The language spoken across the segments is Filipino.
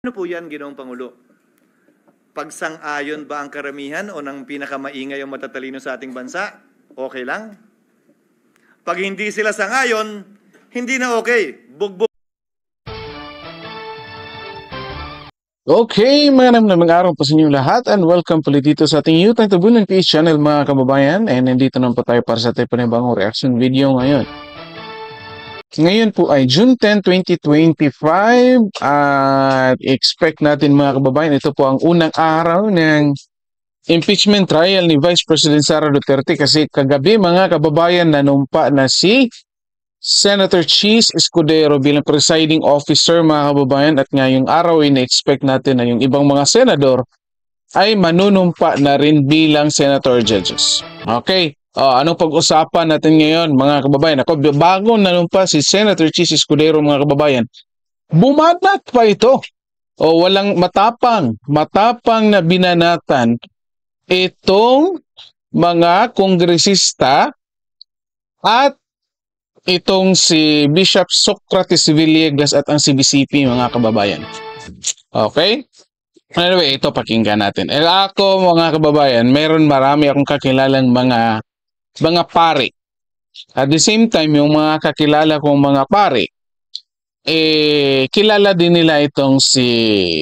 Ano po yan, Ginoong Pangulo? Pagsang-ayon ba ang karamihan o ng pinakamaingay o matatalino sa ating bansa? Okay lang. Pag hindi sila sang-ayon, hindi na okay. Bugbog. Okay, magandang araw po sa inyo lahat and welcome po dito sa ating YouTube Tabunan PH channel mga kababayan. And nandito naman po tayo para sa ating panibagong reaction video ngayon. Ngayon po ay June 10, 2025 at expect natin mga kababayan, ito po ang unang araw ng impeachment trial ni Vice President Sara Duterte kasi kagabi mga kababayan nanumpa na si Senator Chis Escudero bilang presiding officer mga kababayan at ngayong araw ina-expect natin na yung ibang mga senador ay manunumpa na rin bilang senator judges. Okay, anong pag-usapan natin ngayon mga kababayan? Ako, bago nanumpa si Senator Chis Escudero mga kababayan, bumanat pa ito o walang matapang na binanatan itong mga kongresista at itong si Bishop Socrates Villegas at ang CBCP mga kababayan. Okay? Anyway, ito pakinggan natin. Ako mga kababayan, marami akong kakilalang mga pare. At the same time, yung mga kakilala kong mga pare, kilala din nila itong si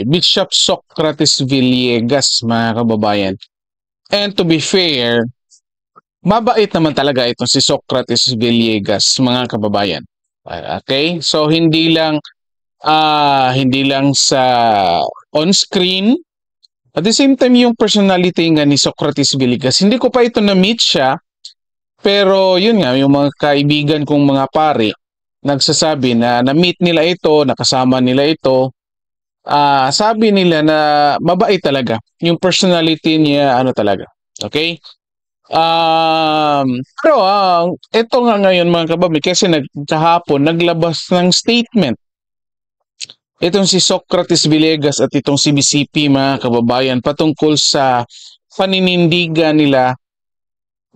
Bishop Socrates Villegas mga kababayan. And to be fair, mabait naman talaga itong si Socrates Villegas mga kababayan. Okay? So hindi lang sa on screen, at the same time yung personality nga ni Socrates Villegas, hindi ko pa ito na-meet siya, pero yun nga, yung mga kaibigan kong mga pare, nagsasabi na na-meet nila ito, nakasama nila ito, sabi nila na mabait talaga. Yung personality niya, ano talaga. Okay? Pero ito nga ngayon mga kababayan, kasi kahapon naglabas ng statement itong si Socrates Villegas at itong si CBCP mga kababayan patungkol sa paninindigan nila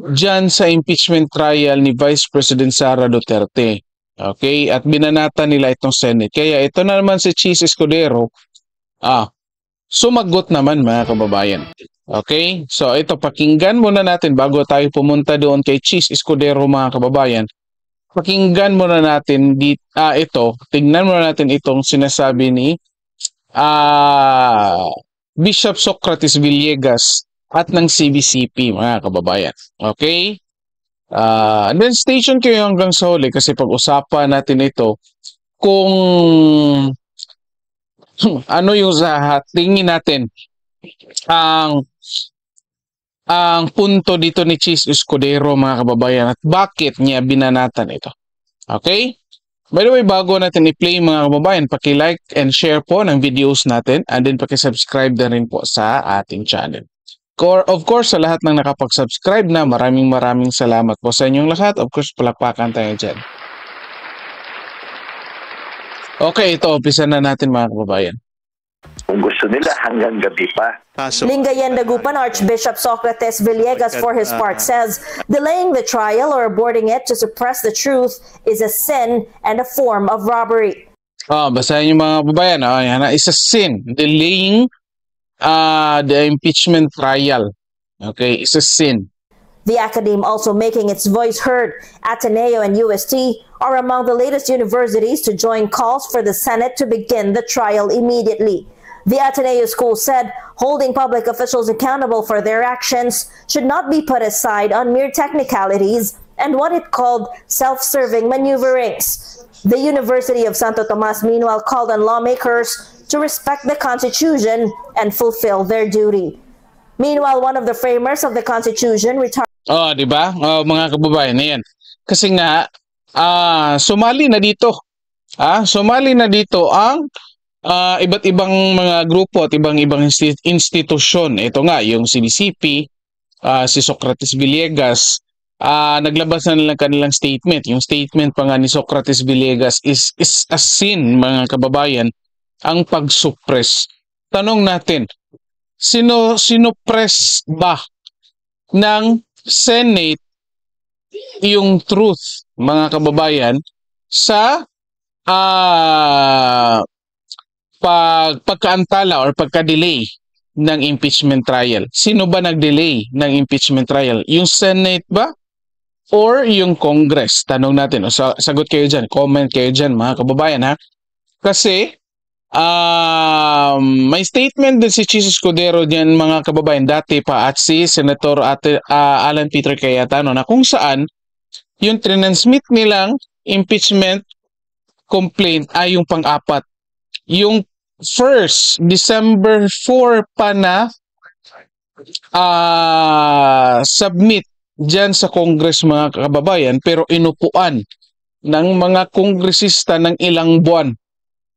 dyan sa impeachment trial ni Vice President Sara Duterte. Okay? At binanata nila itong Senate. Kaya ito na naman si Chis Escudero, sumagot naman mga kababayan. Okay? So ito, pakinggan muna natin bago tayo pumunta doon kay Chis Escudero mga kababayan. Pakinggan muna natin ito, tingnan muna natin itong sinasabi ni Bishop Socrates Villegas at ng CBCP mga kababayan. Okay? And then station kayo hanggang sa huli kasi pag-usapan natin ito kung ano yung tingin natin ang punto dito ni Chis Escudero mga kababayan at bakit niya binanatan ito. Okay? By the way, bago natin i-play mga kababayan, paki-like and share po ng videos natin and then paki-subscribe na rin po sa ating channel. Of course, sa lahat ng nakapag-subscribe na, maraming salamat po sa inyong lahat. Of course, palakpakan tayo dyan. Okay, ito, umpisa na natin mga kababayan. Kung gusto nila hanggang gabi pa. Lingayen Dagupan Archbishop Socrates Villegas for his part says delaying the trial or aborting it to suppress the truth is a sin and a form of robbery. Basahin yung mga kababayan. Yan, is a sin. Delaying the impeachment trial. Okay, is a sin. The academe also making its voice heard. Ateneo and UST are among the latest universities to join calls for the Senate to begin the trial immediately. The Ateneo School said holding public officials accountable for their actions should not be put aside on mere technicalities and what it called self-serving maneuverings. The University of Santo Tomas meanwhile called on lawmakers to respect the Constitution and fulfill their duty. Meanwhile, one of the framers of the Constitution di ba? Mga kababayan, yan. Kasi nga, sumali na dito. Sumali na dito ang iba't ibang mga grupo at ibang institusyon. Ito nga, yung CBCP, si Socrates Villegas, naglabas na nilang kanilang statement. Yung statement pa nga ni Socrates Villegas is a sin, mga kababayan, ang pag-suppress. Tanong natin, sino-press ba ng Senate yung truth, mga kababayan, sa pagkaantala or pagka-delay ng impeachment trial. Sino ba nag-delay ng impeachment trial? Yung Senate ba or yung Congress? Tanong natin. O, sagot kayo dyan. Comment kayo dyan, mga kababayan, ha? Kasi may statement din si Chis Escudero diyan, mga kababayan, dati pa, at si Senator Alan Peter Cayetano, na kung saan yung transmit nilang impeachment complaint ay yung pang-apat. Yung first, December 4 pa na submit dyan sa Congress, mga kababayan, pero inupuan ng mga kongresista ng ilang buwan.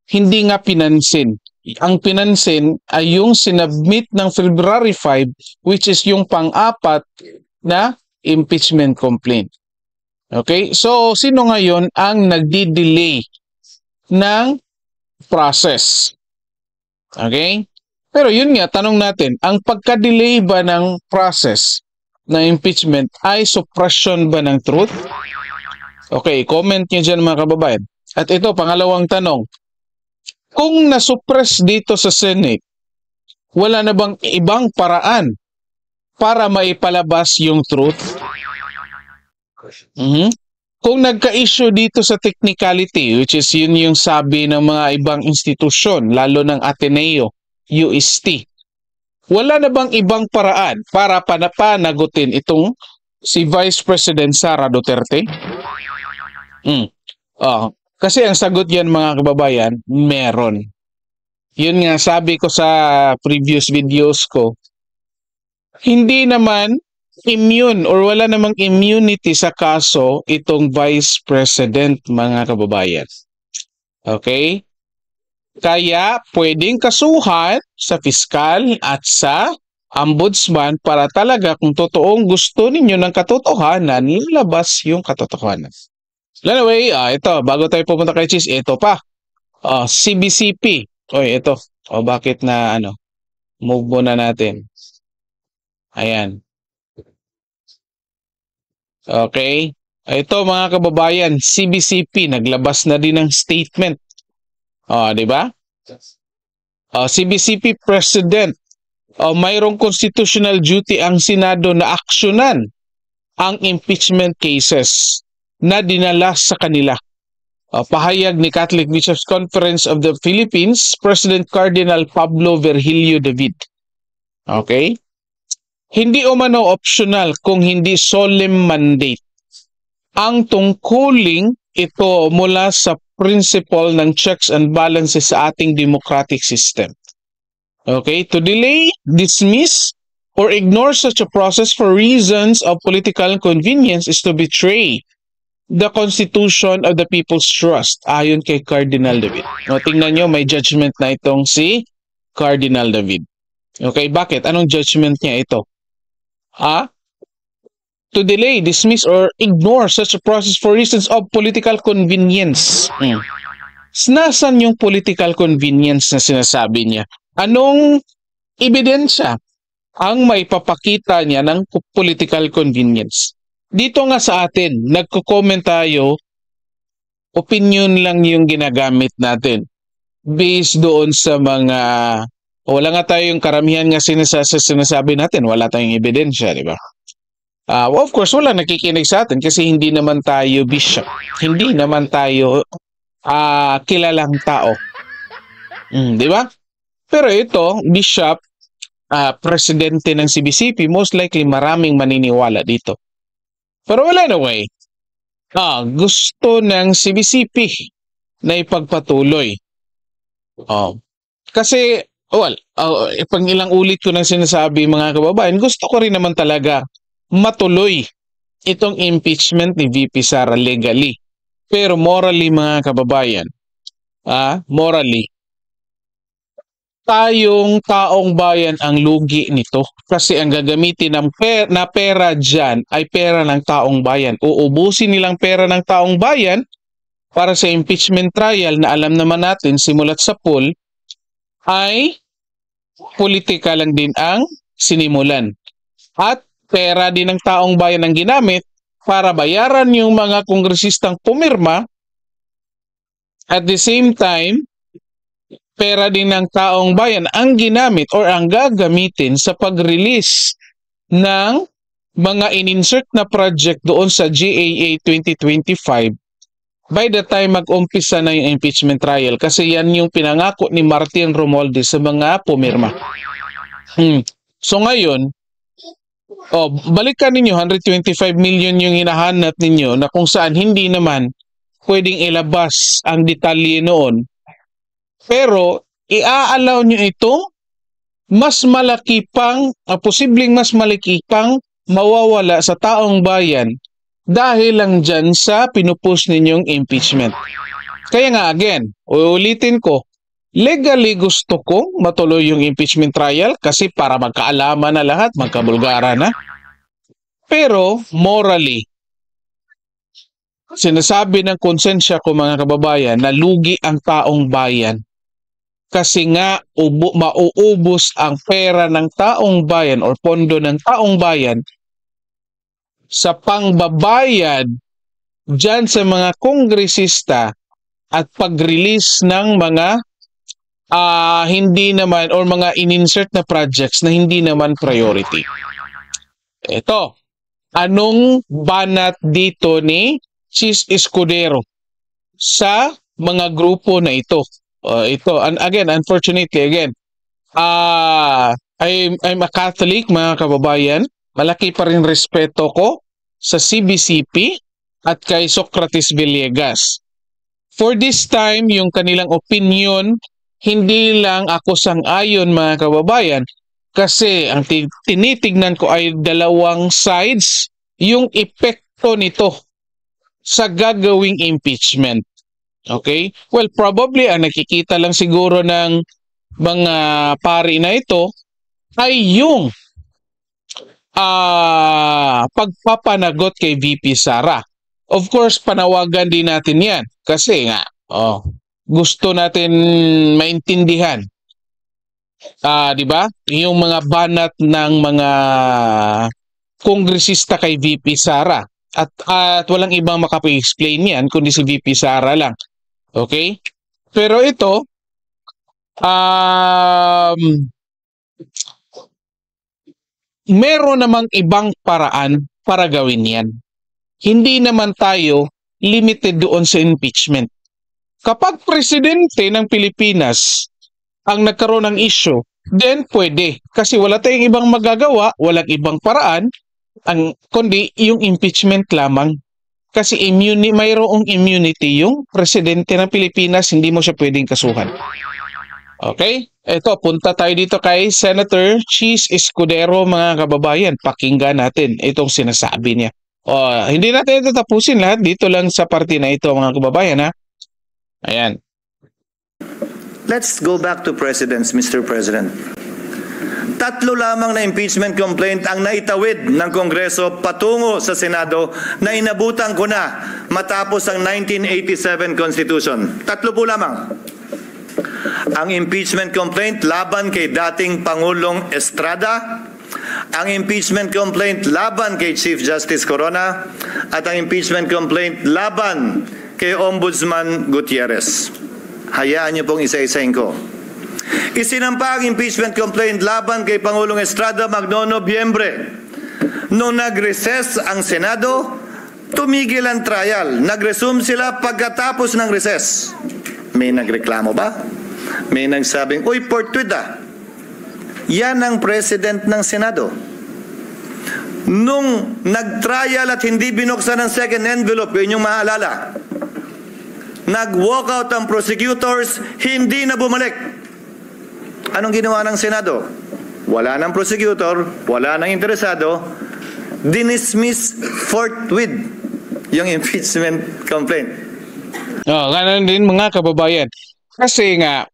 Hindi nga pinansin. Ang pinansin ay yung sinubmit ng February 5, which is yung pang-apat na impeachment complaint. Okay? So, sino ngayon ang nagdi-delay ng process? Okay? Pero yun nga, tanong natin, ang pagka-delay ba ng process na impeachment ay suppression ba ng truth? Okay, comment nyo dyan, mga kababayan. At ito, pangalawang tanong, kung nasuppress dito sa Senate, wala na bang ibang paraan para maipalabas yung truth? Kung nagka-issue dito sa technicality, which is yun yung sabi ng mga ibang institusyon, lalo ng Ateneo, UST, wala na bang ibang paraan para panagutin itong si Vice President Sara Duterte? Kasi ang sagot yan, mga kababayan, meron. Yun nga, sabi ko sa previous videos ko, hindi naman immune or wala namang immunity sa kaso itong Vice President, mga kababayan. Okay? Kaya pwedeng kasuhan sa piskal at sa ombudsman para talaga kung totoong gusto ninyo ng katotohanan, ilabas yung katotohanan. Anyway, ito, bago tayo pupunta kay Chis, ito pa. CBCP. Oy, ito. Bakit na move muna natin. Ayan. Okay. Ito, mga kababayan, CBCP naglabas na din ng statement. Di ba? CBCP President, mayroong constitutional duty ang Senado na aksyonan ang impeachment cases na dinala sa kanila. Pahayag ni Catholic Bishops Conference of the Philippines, President Cardinal Pablo Virgilio David. Okay? Hindi umano optional kung hindi solemn mandate. Ang tungkuling ito mula sa principle ng checks and balances sa ating democratic system. Okay? To delay, dismiss, or ignore such a process for reasons of political convenience is to betray the Constitution of the People's Trust, ayon kay Cardinal David. Tingnan nyo, may judgment na itong si Cardinal David. Okay, bakit? Anong judgment niya ito? To delay, dismiss, or ignore such a process for reasons of political convenience. Nasaan yung political convenience na sinasabi niya? Anong ebidensya ang may papakita niya ng political convenience? Dito nga sa atin, nagko-comment tayo, opinion lang yung ginagamit natin. Based doon sa mga, wala nga tayong karamihan nga sinasabi natin, wala tayong ebidensya, di ba? Of course, wala nakikinig sa atin kasi hindi naman tayo bishop. Hindi naman tayo kilalang tao. Di ba? Pero ito, bishop, presidente ng CBCP, most likely maraming maniniwala dito. Pero well, anyway, gusto ng CBCP na ipagpatuloy. Kasi, pang ilang ulit ko nang sinasabi, mga kababayan, gusto ko rin naman talaga matuloy itong impeachment ni VP Sara legally. Pero morally, mga kababayan, morally, tayong taong bayan ang lugi nito kasi ang gagamitin ng pera dyan ay pera ng taong bayan. Uubusin nilang pera ng taong bayan para sa impeachment trial na alam naman natin simulat sa poll ay politika lang din ang sinimulan. At pera din ng taong bayan ang ginamit para bayaran yung mga kongresistang pumirma at the same time pera din ng taong bayan ang ginamit or ang gagamitin sa pag-release ng mga in-insert na project doon sa GAA 2025 by the time mag-umpisa na yung impeachment trial, kasi yan yung pinangako ni Martin Romualdez sa mga pumirma. So ngayon, balikan ninyo, 125 million yung hinahanap ninyo na kung saan hindi naman pwedeng ilabas ang detalye noon. Pero i-allow nyo ito, mas malaki pang, posibleng mas malaki pang mawawala sa taong bayan dahil lang dyan sa pinupush ninyong impeachment. Kaya nga again, uulitin ko, legally gusto kong matuloy yung impeachment trial kasi para magkaalaman na lahat, magkabulgara na. Pero morally, sinasabi ng konsensya ko mga kababayan na lugi ang taong bayan. Kasi nga mauubos ang pera ng taong bayan or pondo ng taong bayan sa pangbabayad dyan sa mga kongresista at pag-release ng mga hindi naman or mga in-insert na projects na hindi naman priority. Ito, anong banat dito ni Chis Escudero sa mga grupo na ito? Ito, and again, unfortunately, again, I'm a Catholic, mga kababayan. Malaki pa rin respeto ko sa CBCP at kay Socrates Villegas. For this time, yung kanilang opinion, hindi lang ako sang-ayon, mga kababayan, kasi ang tinitignan ko ay dalawang sides, yung epekto nito sa gagawing impeachment. Okay? Well, probably ang nakikita lang siguro ng mga pari na ito ay yung pagpapanagot kay VP Sara. Of course, panawagan din natin yan kasi nga gusto natin maintindihan. Di ba? Yung mga banat ng mga kongresista kay VP Sara. At walang ibang makapag-explain yan kundi si VP Sara lang. Okay? Pero ito, meron namang ibang paraan para gawin yan. Hindi naman tayo limited doon sa impeachment. Kapag presidente ng Pilipinas ang nagkaroon ng issue, then pwede. Kasi wala tayong ibang magagawa, walang ibang paraan, kundi yung impeachment lamang. Kasi mayroong immunity yung presidente ng Pilipinas, hindi mo siya pwedeng kasuhan. Okay? Ito, punta tayo dito kay Senator Chis Escudero, mga kababayan. Pakinggan natin itong sinasabi niya. Hindi natin ito tapusin lahat. Dito lang sa parte na ito, mga kababayan, ha? Ayan. Let's go back to presidents, Mr. President. 3 lamang na impeachment complaint ang naitawid ng Kongreso patungo sa Senado na inabutan ko na matapos ang 1987 Constitution. 3 po lamang. Ang impeachment complaint laban kay dating Pangulong Estrada, ang impeachment complaint laban kay Chief Justice Corona, at ang impeachment complaint laban kay Ombudsman Gutierrez. Hayaan niyo pong isa-isahin ko. Isinampa ang impeachment complaint laban kay Pangulong Estrada magno-Nobyembre. Nung nag-recess ang Senado, tumigil ang trial. Nag-resume sila pagkatapos ng recess. May nagreklamo ba? May nagsabing, uy, fortuit Yan ang president ng Senado. Nung nag-trial at hindi binuksan ang second envelope, yun yung maalala, nag-walk out ang prosecutors, hindi na bumalik. Anong ginawa ng Senado? Wala ng prosecutor, wala ng interesado, dinismiss forthwith yung impeachment complaint. Ganun din, mga kababayan. Kasi nga,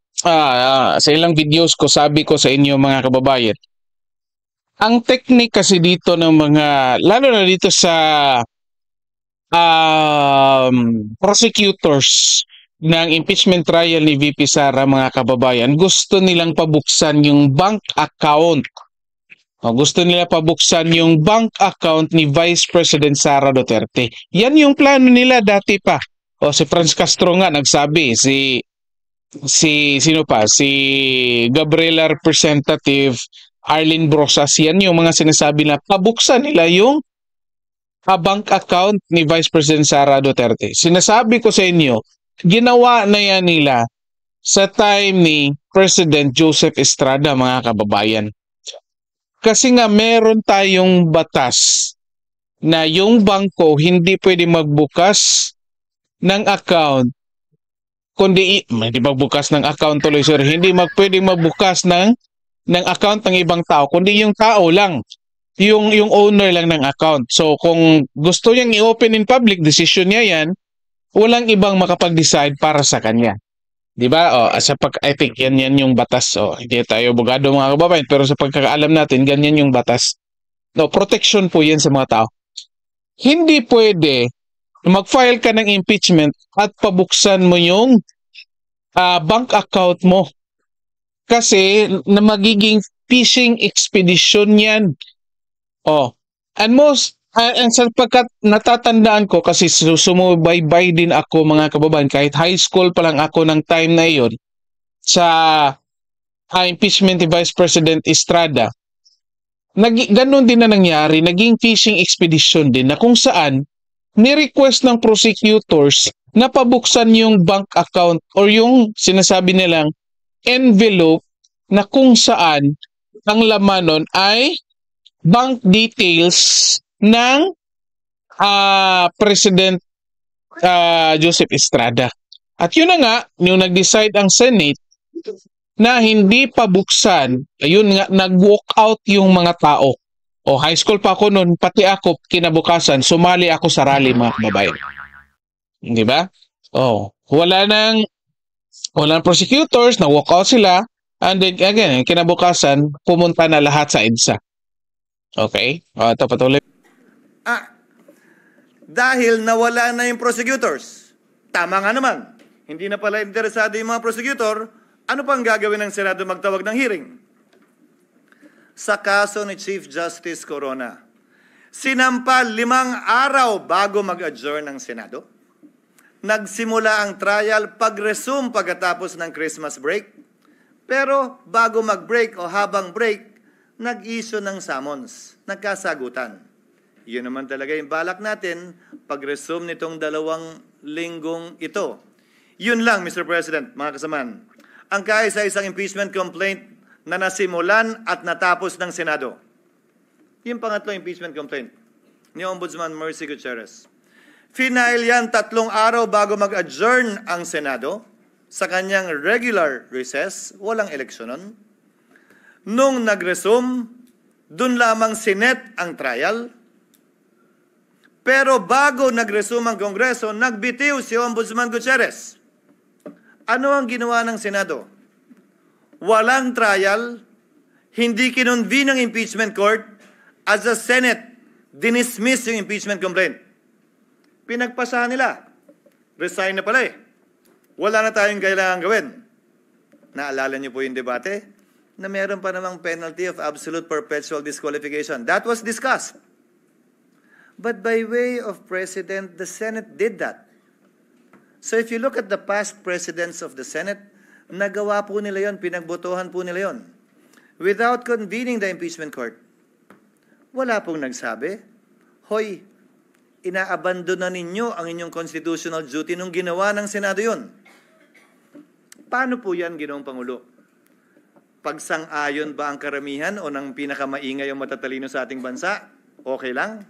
sa ilang videos ko, sabi ko sa inyo, mga kababayan, ang technique kasi dito ng mga, lalo na dito sa prosecutors ng impeachment trial ni VP Sara, mga kababayan, gusto nilang pabuksan yung bank account. Gusto nila pabuksan yung bank account ni Vice President Sara Duterte. Yan yung plano nila dati pa. Si Franz Castro nga nagsabi, si sino pa? Si Gabriela Representative Arlene Brosas, yan yung mga sinasabi na pabuksan nila yung bank account ni Vice President Sara Duterte. Sinasabi ko sa inyo, ginawa na yan nila sa time ni President Joseph Estrada, mga kababayan. Kasi nga meron tayong batas na yung bangko hindi pwede magbukas ng account, kundi hindi magbukas ng account tuloy, sir. Hindi pwedeng magbukas ng account ng ibang tao, kundi yung tao lang, yung owner lang ng account. So kung gusto niyang i-open in public, decision niya yan, walang ibang makapag-decide para sa kanya. 'Di ba? I think yan yung batas. Hindi tayo abogado, mga kababayan, pero sa pagkakaalam natin, ganyan yung batas. No, protection po yan sa mga tao. Hindi pwede mag-file ka ng impeachment at pabuksan mo yung bank account mo. Kasi na magiging fishing expedition yan. And sapagkat natatandaan ko, kasi sumubaybay din ako, mga kababayan, kahit high school pa lang ako ng time na iyon, sa impeachment ni Vice President Estrada, ganun din na nangyari, naging fishing expedition din na kung saan ni-request ng prosecutors na pabuksan yung bank account or yung sinasabi nilang envelope na kung saan ang laman nun ay bank details ng President Joseph Estrada. At yun na nga, yung nag-decide ang Senate na hindi pabuksan, ayun nga, nag-walk out yung mga tao. High school pa ako noon, pati ako kinabukasan, sumali ako sa rally, mga kababayan. Di ba? Walang prosecutors, na-walk out sila, and then again, kinabukasan, pumunta na lahat sa EDSA. Okay? Ito patuloy. Dahil nawala na yung prosecutors, tama nga naman, hindi na pala interesado yung mga prosecutor, ano pang gagawin ng Senado magtawag ng hearing? Sa kaso ni Chief Justice Corona, sinampa 5 araw bago mag-adjourn ng Senado. Nagsimula ang trial pag-resume pagkatapos ng Christmas break. Pero bago mag-break o habang break, nag-issue ng summons, nagkasagutan. Yun naman talaga yung balak natin pag-resume nitong 2 linggong ito. Yun lang, Mr. President, mga kasamaan. Ang kaisa-isang impeachment complaint na nasimulan at natapos ng Senado. Yung pangatlong impeachment complaint ni Ombudsman Mercy Gutierrez. Final yan 3 araw bago mag-adjourn ang Senado sa kanyang regular recess, walang eleksyon nun. Nung nag-resume, dun lamang sinet ang trial. Pero bago nag-resume ang Kongreso, nagbitiw si Ombudsman Gutierrez. Ano ang ginawa ng Senado? Walang trial, hindi kinonvene ang impeachment court, as a Senate, dinismiss yung impeachment complaint. Pinagpasahan nila. Resign na pala eh. Wala na tayong kailangan gawin. Naalala niyo po yung debate? Na meron pa namang penalty of absolute perpetual disqualification. That was discussed. But by way of precedent, the Senate did that. So if you look at the past presidents of the Senate, nagawa po nila yon, pinagbotohan po nila yon. Without convening the impeachment court. Wala pong nagsabi, hoy, inaabandon na ninyo ang inyong constitutional duty nung ginawa ng Senado yon. Paano po yan, Ginoong Pangulo? Pagsang-ayon ba ang karamihan o ng pinakamaingay ang matatalino sa ating bansa? Okay lang.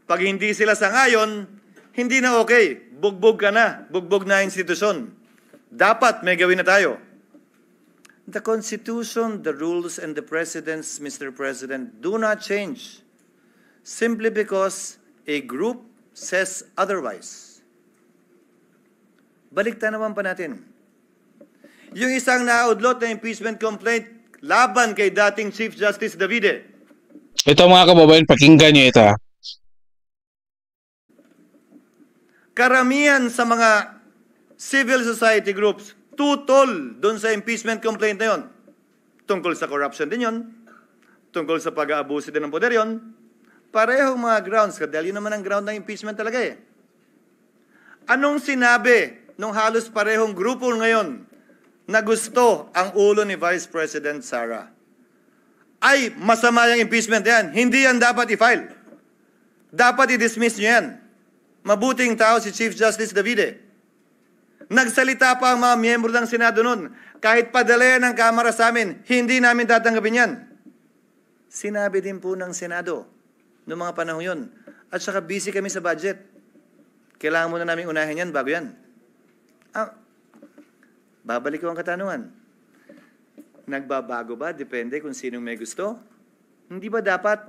Pag hindi sila sang-ayon, hindi na okay. Bugbog ka na. Bugbog na institusyon. Dapat may gawin na tayo. The Constitution, the rules, and the precedents, Mr. President, do not change simply because a group says otherwise. Baliktan naman pa natin. Yung isang naudlot na impeachment complaint laban kay dating Chief Justice Davide. Ito, mga kababayan, pakinggan niyo ito. Karamihan sa mga civil society groups tutol doon sa impeachment complaint na yon. Tungkol sa corruption din yon. Tungkol sa pag-aabuso din ng poder yon. Parehong mga grounds. Dahil yun naman ang ground ng impeachment talaga eh. Anong sinabi nung halos parehong grupo ngayon na gusto ang ulo ni Vice President Sara. Ay, masama yung impeachment yan. Hindi yan dapat i-file. Dapat i-dismiss nyo yan. Mabuting tao si Chief Justice Davide. Nagsalita pa ang mga miyembro ng Senado noon. Kahit padala yan ng Kamara sa amin, hindi namin tatanggapin yan. Sinabi din po ng Senado noong mga panahon yun. At saka busy kami sa budget. Kailangan muna namin unahin yan bago yan. Babalik ko ang katanungan. Nagbabago ba? Depende kung sinong may gusto. Hindi ba dapat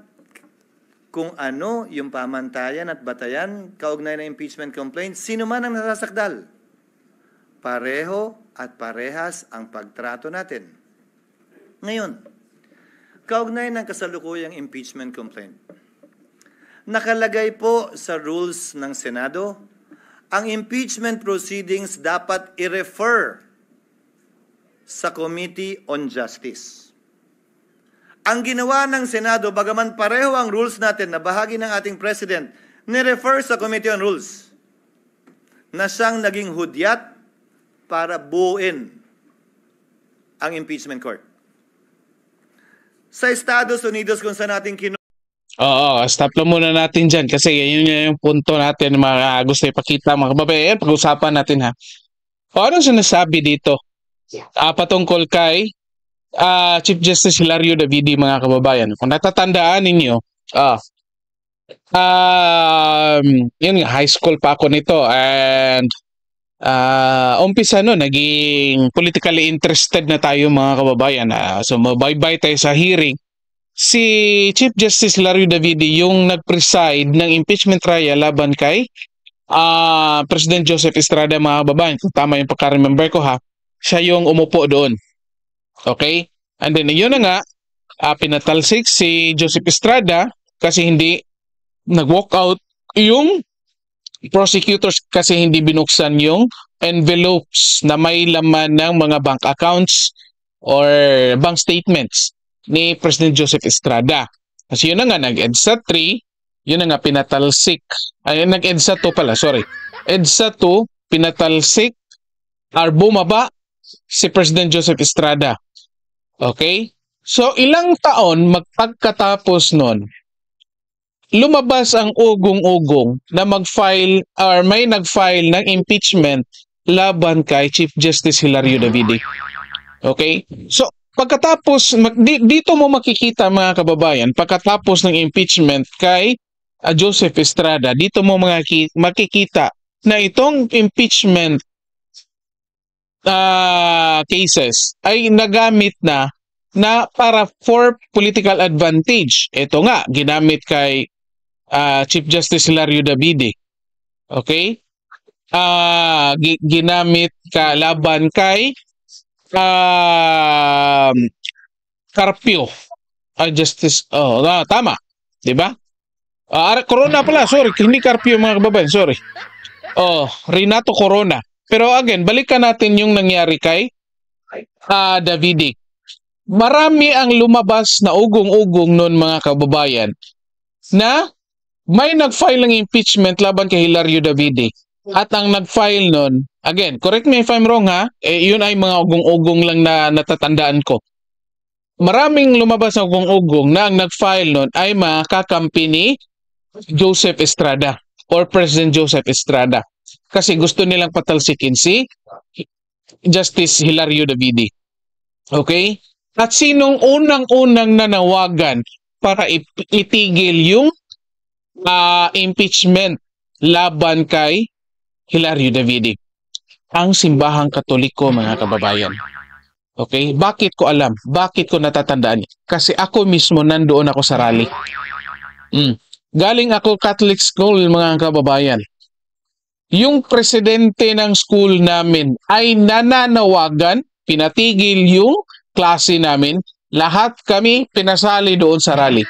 kung ano yung pamantayan at batayan kaugnay na impeachment complaint, sino man ang nasasakdal? Pareho at parehas ang pagtrato natin. Ngayon, kaugnay ng kasalukuyang impeachment complaint, nakalagay po sa rules ng Senado, ang impeachment proceedings dapat i-refer sa Committee on Justice. Ang ginawa ng Senado, bagaman pareho ang rules natin na bahagi ng ating President, ni-refer sa Committee on Rules na siyang naging hudyat para buuin ang impeachment court. Sa Estados Unidos kung saan natin Oo, stop lang muna natin dyan kasi yun yung punto natin mga gusto ipakita mga kababayan. Pag-usapan natin ha. O anong sinasabi dito? Patungkol kay Chief Justice Hilario Davide mga kababayan. Kung natatandaan ninyo, yun nga, high school pa ako nito and umpisa no, naging politically interested na tayo mga kababayan. So mabaybay tayo sa hearing. Si Chief Justice Hilario Davide yung nag-preside ng impeachment trial laban kay President Joseph Estrada mga kababayan. Kung tama yung pagka-remember ko ha, siya yung umupo doon. Okay? And then yun na nga, pinatalsik si Joseph Estrada kasi hindi nag-walk out yung prosecutors kasi hindi binuksan yung envelopes na may laman ng mga bank accounts or bank statements ni President Joseph Estrada. Kasi yun na nga, nag-EDSA 3, yun na nga pinatalsik. Ay, nag-EDSA 2 pala, sorry. EDSA 2, pinatalsik, or bumaba si President Joseph Estrada. Okay? So, ilang taon magpagkatapos nun, lumabas ang ugong-ugong na mag-file or may nag-file ng impeachment laban kay Chief Justice Hilario Davide. Okay? So, pagkatapos, dito mo makikita mga kababayan, pagkatapos ng impeachment kay Joseph Estrada, dito mo makikita na itong impeachment cases ay nagamit na para for political advantage. Ito nga, ginamit kay Chief Justice Hilario Davide. Okay? Ginamit laban kay Carpio. Justice, tama. Diba? Corona pala, sorry. Hindi Carpio mga kababayan, sorry. Renato Corona. Pero again, balikan natin yung nangyari kay Davide. Marami ang lumabas na ugong-ugong noon mga kababayan na may nag-file ng impeachment laban kay Hilario Davide. At ang nag-file noon, again, correct me if I'm wrong ha, yun ay mga ugong-ugong lang na natatandaan ko. Maraming lumabas na ugong-ugong na ang nag-file noon ay mga kakampi ni Joseph Estrada or President Joseph Estrada. Kasi gusto nilang patalsikin si Justice Hilario Davide. Okay? At sinong unang-unang nanawagan para itigil yung impeachment laban kay Hilario Davide? Ang simbahang Katoliko mga kababayan. Okay? Bakit ko alam? Bakit ko natatandaan? Kasi ako mismo nandoon ako sa rally. Galing ako Catholic school mga kababayan. Yung presidente ng school namin ay nananawagan, pinatigil yung klase namin, lahat kami pinasali doon sa rally.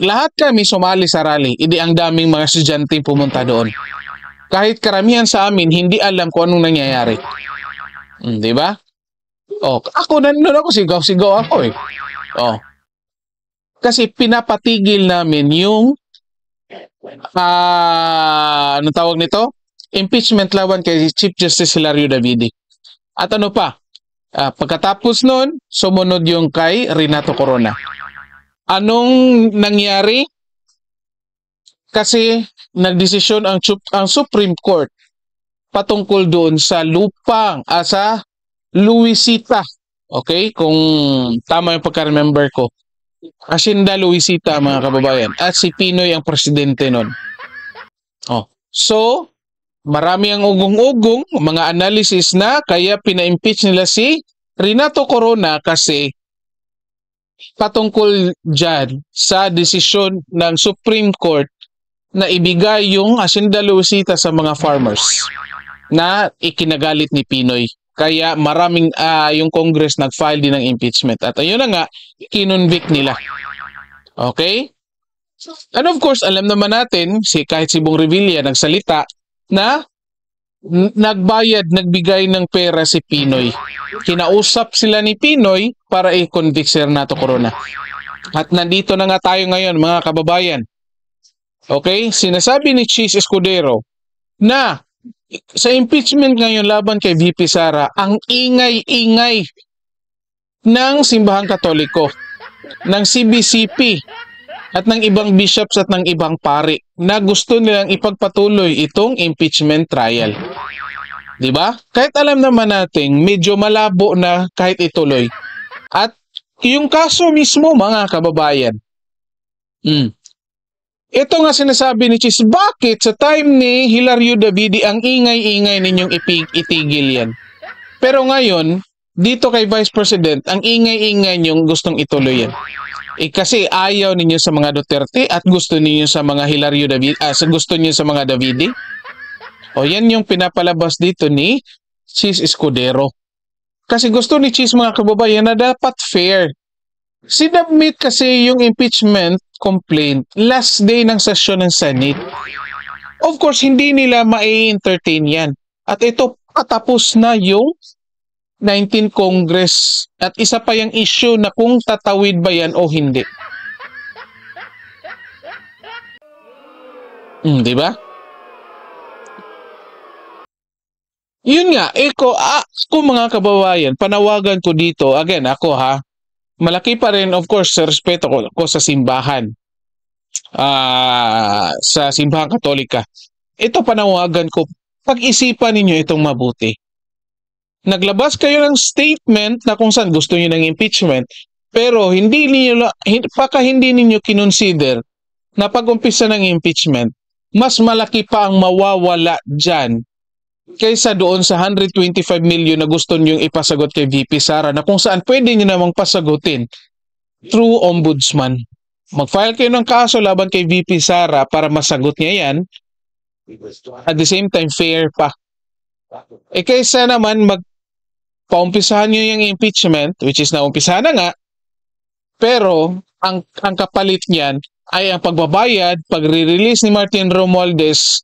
Lahat kami sumali sa rally, ang daming mga estudyante pumunta doon. Kahit karamihan sa amin, hindi alam kung anong nangyayari. Di ba? Ako nandun ako, sigaw-sigaw ako eh. Kasi pinapatigil namin yung anong tawag nito? impeachment laban kay Chief Justice Hilario Davide. At ano pa? Pagkatapos nun, sumunod yung kay Renato Corona. Anong nangyari? Kasi nagdesisyon ang Supreme Court patungkol doon sa lupang, sa Luisita. Okay? Kung tama yung pagka-remember ko. Hacienda Luisita, mga kababayan. At si Pinoy ang presidente nun. So, marami ang ugong-ugong, mga analysis na kaya pina-impeach nila si Renato Corona kasi patungkol dyan sa desisyon ng Supreme Court na ibigay yung Hacienda Luisita sa mga farmers na ikinagalit ni Pinoy. Kaya maraming yung Congress nag-file din ng impeachment. At ayun na nga, kinonvict nila. Okay? And of course, alam naman natin, kahit si Bong Revilla nagsalita na nagbigay ng pera si Pinoy. Kinausap sila ni Pinoy para i-convict si Renato Corona. At nandito na nga tayo ngayon, mga kababayan. Okay? Sinasabi ni Chis Escudero na sa impeachment ngayon laban kay VP Sara, ang ingay-ingay ng Simbahang Katoliko, ng CBCP, at ng ibang bishops at ng ibang pari na gusto nilang ipagpatuloy itong impeachment trial. Diba? Kahit alam naman natin, medyo malabo na kahit ituloy. At yung kaso mismo, mga kababayan, ito nga sinasabi ni Chis, bakit sa time ni Hilario Davide ang ingay-ingay ninyong itigil yan? Pero ngayon, dito kay Vice President, ang ingay-ingay ninyong gustong ituloy yan. Kasi ayaw ninyo sa mga Duterte at gusto ninyo sa mga Hilario Davide, gusto niyo sa mga Davide. Yan yung pinapalabas dito ni Chis Escudero. Kasi gusto ni Chis, mga kababayan, na dapat fair. Sinubmit kasi yung impeachment complaint last day ng sesyon ng Senate. Of course, hindi nila mai-entertain yan. At ito, patapos na yung 19 Congress. At isa pa yung issue na kung tatawid ba yan o hindi. Di ba? Yun nga, ako mga kababayan, panawagan ko dito, again, ako malaki pa rin, of course, sa respeto ko sa simbahan, sa Simbahang Katolika. Ito panawagan ko, pag-isipan ninyo itong mabuti. Naglabas kayo ng statement na kung saan gusto niyo ng impeachment, pero hindi ninyo kinonsider na pag-umpisa ng impeachment, mas malaki pa ang mawawala dyan kaysa doon sa 125 million na gusto niyong ipasagot kay VP Sara na kung saan pwede niyo namang pasagutin through ombudsman. Mag-file kayo ng kaso laban kay VP Sara para masagot niya yan. At the same time, fair pa. Kaysa naman paumpisahan niyo yung impeachment, which is naumpisahan na nga, pero ang kapalit niyan ay ang pagbabayad, pagre-release ni Martin Romualdez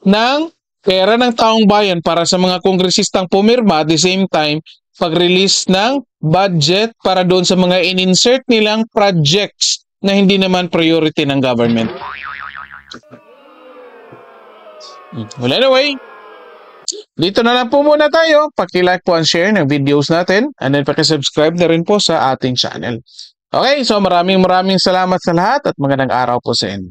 ng pera ng taong bayan para sa mga kongresistang pumirma, at the same time, pag-release ng budget para doon sa mga in-insert nilang projects na hindi naman priority ng government. Well, anyway, dito na lang po muna tayo. Paki-like po and share ng videos natin, and then paki-subscribe na rin po sa ating channel. Okay, so maraming salamat sa lahat at magandang araw po sa inyo.